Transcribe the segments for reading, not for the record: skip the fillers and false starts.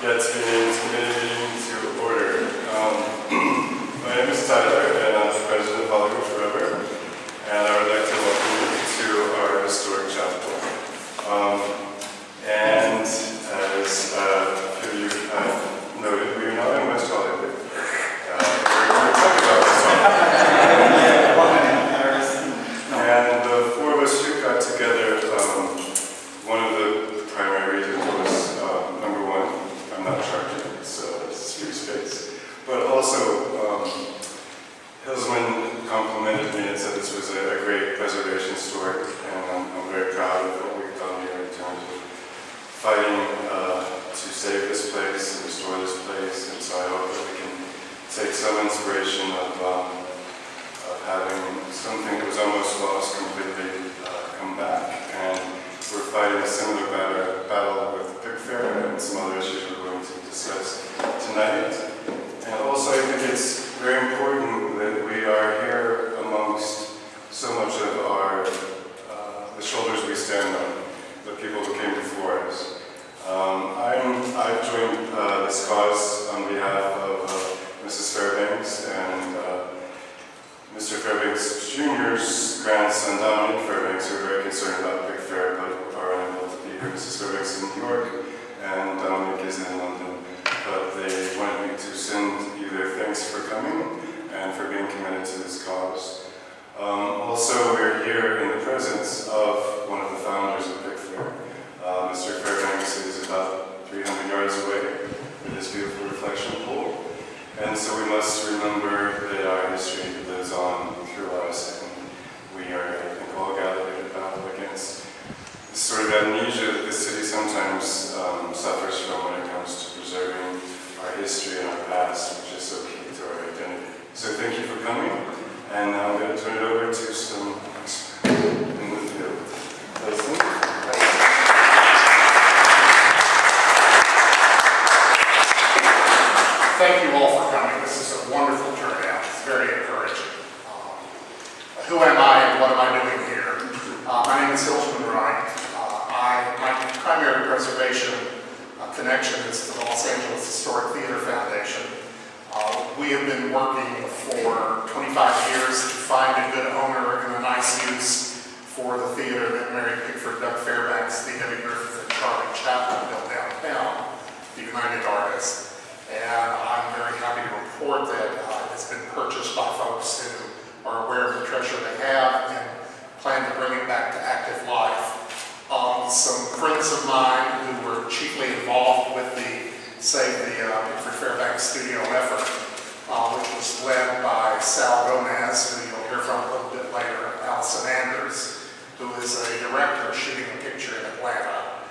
Let's begin this meeting to order. My name is Tyler, and I'm the president of Hollywood Forever, and I would like to welcome you to our historic chapel. And as a few of you have noted, we are now in West Hollywood. We're going to talk about this and the four of us who got together, one of the primary reasons was, number one, I'm not charging, so it's free space. But also, Hillsman complimented me and said this was a great preservation story, and I'm very proud of what we've done here in terms of fighting to save this place and restore this place. And so I hope that we can take some inspiration of having something that was almost lost completely come back. And we're fighting a similar battle with Pig Fair and some other issues we're going to discuss tonight. And also I think it's very important that we are here amongst so much of our, the shoulders we stand on, the people who came before us. I've joined this cause on behalf of Mrs. Fairbanks and Mr. Fairbanks Jr.'s grandson, Dominic Fairbanks, who are very concerned about Pig Fair, but are unable to be here. Mrs. Fairbanks is in New York, and Dominic is in London. But they wanted me to send you their thanks for coming and for being committed to this cause. Also, we're here in the presence of one of the founders of Pig Fair. Mr. Fairbanks is about 300 yards away with this beautiful reflection pool. And so we must remember that our history lives on through us, and we are, I think, all gathered in battle against this sort of amnesia that this city sometimes suffers from when it comes to preserving our history and our past, which is so key to our identity. So thank you for coming, and now I'm going to turn it over to some in the field. Leslie? Thank you all for coming. This is a wonderful turnout. It's very encouraging. Who am I and what am I doing here? My name is Hillsman Wright. My primary preservation connection is to the Los Angeles Historic Theater Foundation. We have been working for 25 years to find a good owner and a nice use for the theater that Mary Pickford, Doug Fairbanks, D. W. Griffith, and Charlie Chaplin built downtown, the United Artists. And I'm very happy to report that it's been purchased by folks who are aware of the treasure they have and plan to bring it back to active life. Some friends of mine who were chiefly involved with the Save the Pickford Fairbanks studio effort, which was led by Sal Gomez, who you'll hear from a little bit later, Allison Anders, who is a director shooting a picture in Atlanta.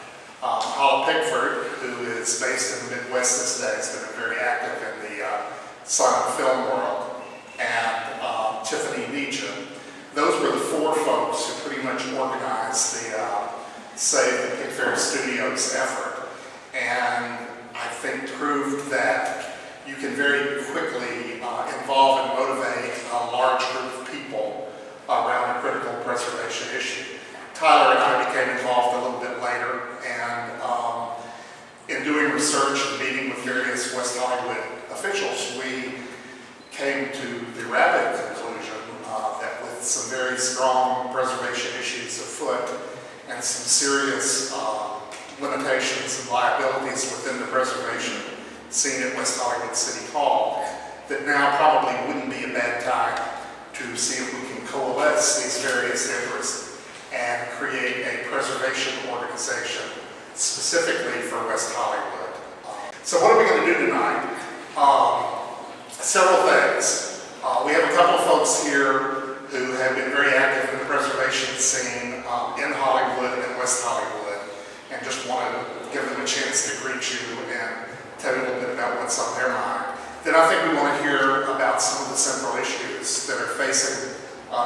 Paul Pickford, who is based in the Midwest this day, has been very active in the silent film world, and Tiffany Meacham. Those were the four folks who pretty much organized the Save the Pig Fair Studios effort, and I think proved that you can very quickly involve and motivate a large group of people around a critical preservation issue. Tyler and I became involved a little bit later, and in doing research and meeting with various West Hollywood officials, we came to the rapid conclusion that with some very strong preservation issues afoot and some serious limitations and liabilities within the preservation scene at West Hollywood City Hall, that now probably wouldn't be a bad time to see if we can coalesce these various interests and create a preservation organization specifically for West Hollywood. So what are we going to do tonight? Several things. We have a couple of folks here who have been very active in the preservation scene in Hollywood and West Hollywood, and just want to give them a chance to greet you and tell you a little bit about what's on their mind. Then I think we want to hear about some of the central issues that are facing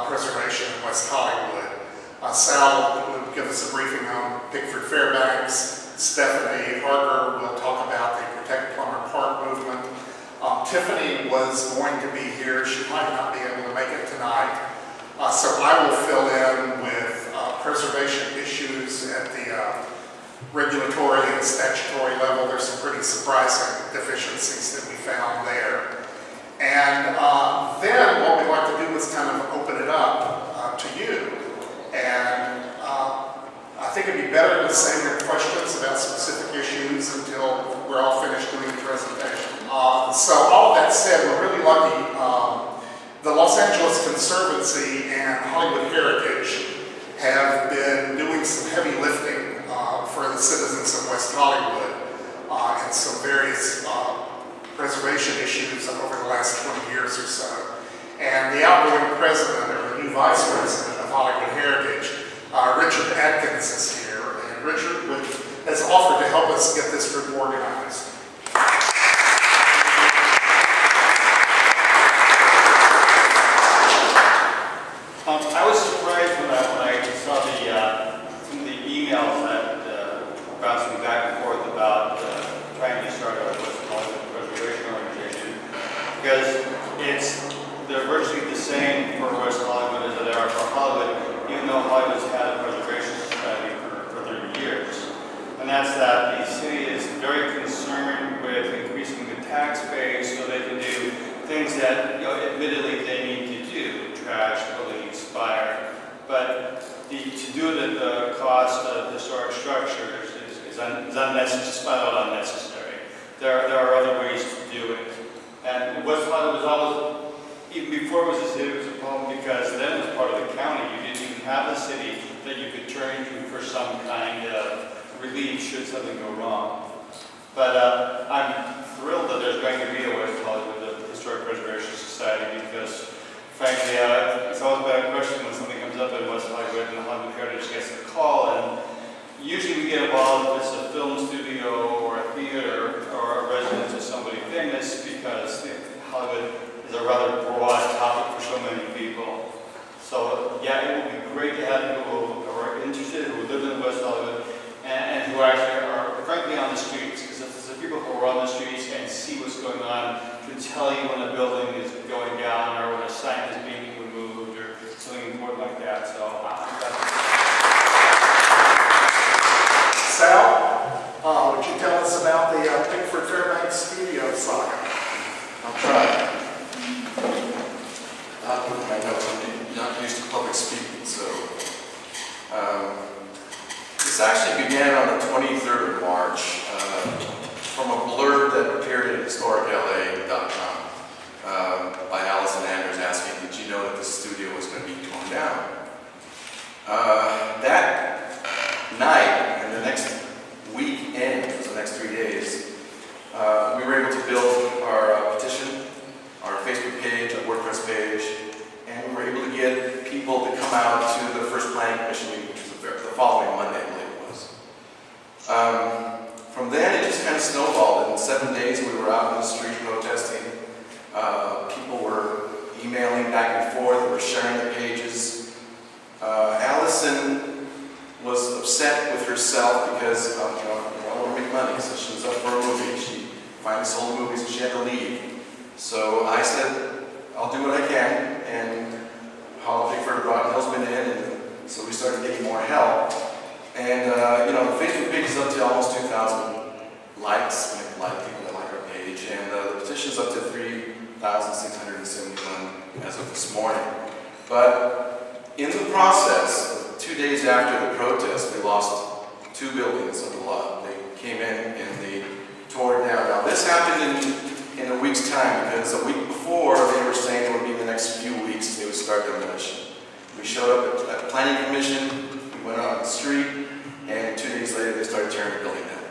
preservation in West Hollywood. Sal will give us a briefing on Pickford Fairbanks. Stephanie Harger will talk about the Protect Plummer Park movement. Tiffany was going to be here. She might not be able to make it tonight. So I will fill in with preservation issues at the regulatory and statutory level, there's some pretty surprising deficiencies that we found there. And then what we'd like to do is kind of open it up to you. And I think it'd be better to save your questions about specific issues until we're all finished doing the presentation. So all that said, we're really lucky. The Los Angeles Conservancy and Hollywood Heritage have been doing some heavy lifting for the citizens of West Hollywood and some various preservation issues over the last 20 years or so. And the outgoing president, or the new vice president of Hollywood Heritage, Richard Atkins, is here. And Richard has offered to help us get this group organized. I was surprised when I saw some of the emails that bouncing back and forth about trying to start a what's called a preservation organization, because they're virtually the same for West Hollywood as they are for Hollywood, even though Hollywood's had a preservation society for 30 years. And that's that the city is very concerned with increasing the tax base so they can do things that, admittedly they need to do, trash, police, fire, but to do it at the cost of historic structures is unnecessary, just flat out unnecessary. There are other ways to do it. And West Hollywood was always, even before it was a city, it was a problem because then it was part of the county. You didn't even have a city that you could turn to for some kind of relief should something go wrong. But I'm thrilled that there's going to be a West Hollywood Historic Preservation Society because, frankly, it's always been a question when something comes up in West Hollywood and the Hollywood Heritage gets a call, and usually we get involved if it's a film studio or a theater or a residence of somebody famous because Hollywood is a rather broad topic for so many people. So, yeah, it would be great to have people who are interested, who live in West Hollywood, and who actually are, frankly, on the streets. Because if there's people who are on the streets and see what's going on, can tell you when a building is going down or when a sign is being removed or something important like that. So, Sal, would you tell us about the Pickford Fairbanks Studio saga? I'll try. I know I'm not used to public speaking, so this actually began on the 23rd of March from a blurb that appeared at historicla.com by Allison Anders asking, did you know that the studio was going to be torn down? That night and the next weekend, it was the next 3 days, we were able to build our petition, our Facebook page, our WordPress page, and we were able to get people to come out to the first planning commission meeting, which was the following Monday, I believe it was. From then, it just kind of snowballed. In 7 days, we were out in the street protesting. People were emailing back and forth. They were sharing the pages. Allison was upset with herself because, I want to make money, so she was up for a movie. She finally sold the movie, so she had to leave. So I said, I'll do what I can, and Paul Pickford brought Hillsman in, and so we started getting more help. And, the Facebook page is up to almost 2,000 likes, a lot of people that like our page, and the petition's up to 3,671 as of this morning. But in the process, 2 days after the protest, we lost 2 buildings on the lot. They came in and they tore it down. Now, this happened in a week's time because a week before they were saying it would be in the next few weeks they would start demolition. We showed up at the planning commission, we went out on the street, and 2 days later they started tearing the building down.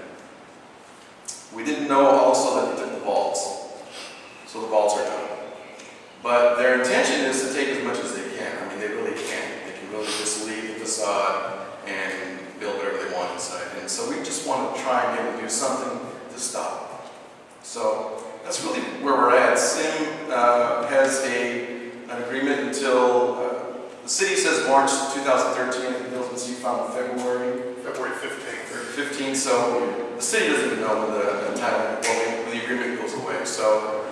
We didn't know also that they took the vaults, so the vaults are done. But their intention is to take as much as they can. I mean, they really can. They can really just leave the facade and build whatever they want inside. And so we just want to try and get them to do something to stop it. So that's really where we're at. SIM has an agreement until, the city says March 2013, and the bills and see found in February 15th. So the city doesn't even know when the entitlement, when the agreement goes away. So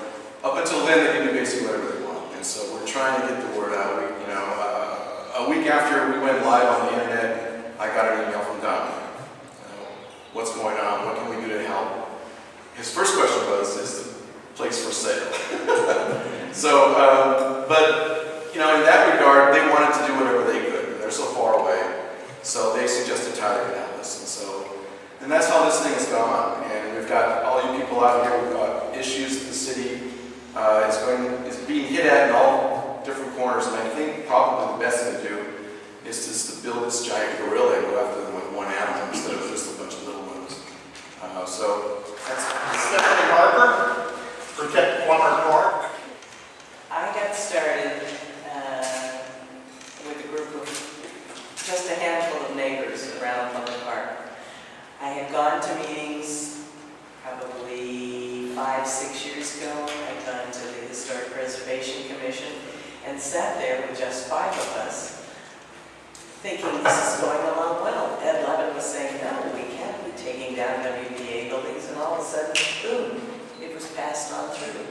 up until then, they can do basically whatever they want. And so we're trying to get the word out. A week after we went live on the internet, I got an email from Dominic. what's going on, what can we do to help. His first question was, is the place for sale? So, but, you know, in that regard, they wanted to do whatever they could, and they're so far away. So they suggested Tyler Canales, and that's how this thing has gone. And we've got all you people out here, we've got issues that the city is being hit at in all different corners, and I think probably the best thing to do is just to build this giant gorilla and go after them with one animal instead of just a bunch of little ones. So that's Stephanie Harper, Protect Plummer Park. I got started with a group of just a handful of neighbors around Plummer Park. I had gone to meetings probably 5-6 years ago. I'd gone to the Historic Preservation Commission and sat there with just 5 of us, thinking this is going along well. Ed Levin was saying, no, we can't be taking down WPA buildings, and all of a sudden, boom, it was passed on through.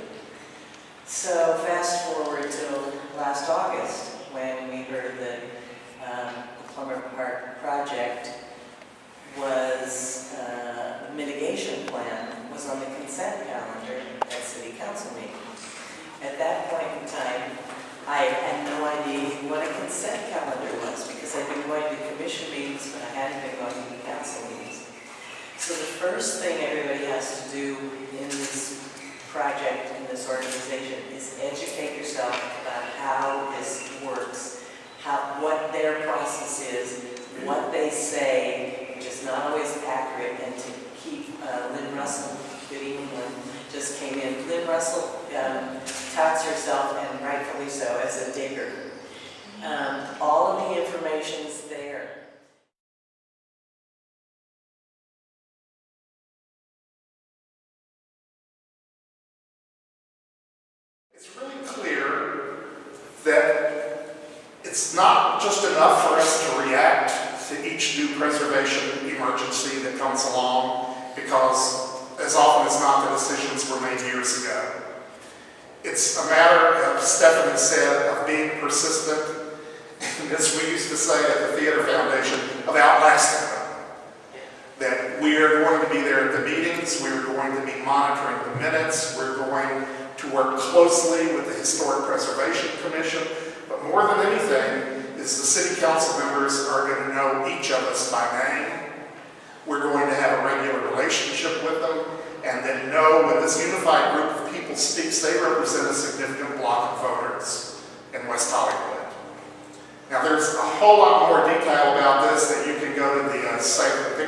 So fast forward till last August, when we heard that the Plummer Park project was, the mitigation plan was on the consent calendar at City Council meeting. At that point in time, I had no idea what a consent calendar was, because I'd been going to commission meetings, but I hadn't been going to the council meetings. So the first thing everybody has to do in this project, in this organization, is educate yourself about how this works, what their process is, what they say, which is not always accurate, and to keep Lynn Russell, good evening, Lynn, just came in. Lynn Russell touts herself, and rightfully so, as a digger. All of the information's there. It's really clear that it's not just enough for us to react to each new preservation emergency that comes along, because as often as not, the decisions were made years ago. It's a matter, of Stephanie said, of being persistent, and as we used to say at the Theater Foundation, of outlasting them. That we are going to be there at the meetings, we are going to be monitoring the minutes, we're going to work closely with the Historic Preservation Commission, but more than anything is the city council members are going to know each of us by name. We're going to have a regular relationship with them, and then know when this unified group of people speaks, they represent a significant block of voters in West Hollywood. Now there's a whole lot more detail about this that you can go to the Save the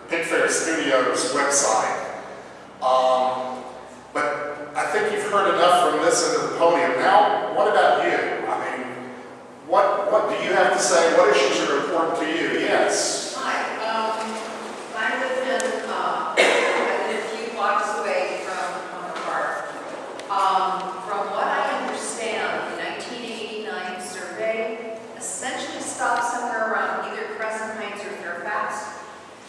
Pickfair Studios website. But I think you've heard enough from this into the podium. Now, what about you? I mean, what do you have to say? What issues are important to you? Yes. Hi. I live a few blocks away from Plummer Park. From what I understand, the 1989 survey essentially stopped somewhere around either Crescent Heights or Fairfax.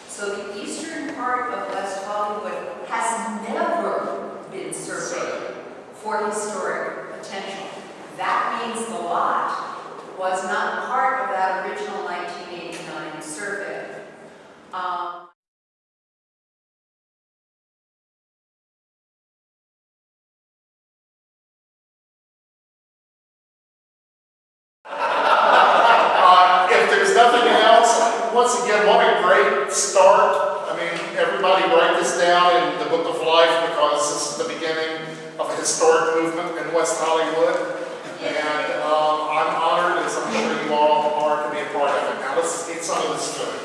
So the eastern part of West Hollywood has never been surveyed for historic potential. That means the lot was not part of that original 1989 survey. If there's nothing else, once again, what a great start. I mean, everybody write this down in the Book of Life, because this is the beginning of a historic movement in West Hollywood. And I'm honored, as I'm sure you all are, to be a part of it. Now let's eat some of this food.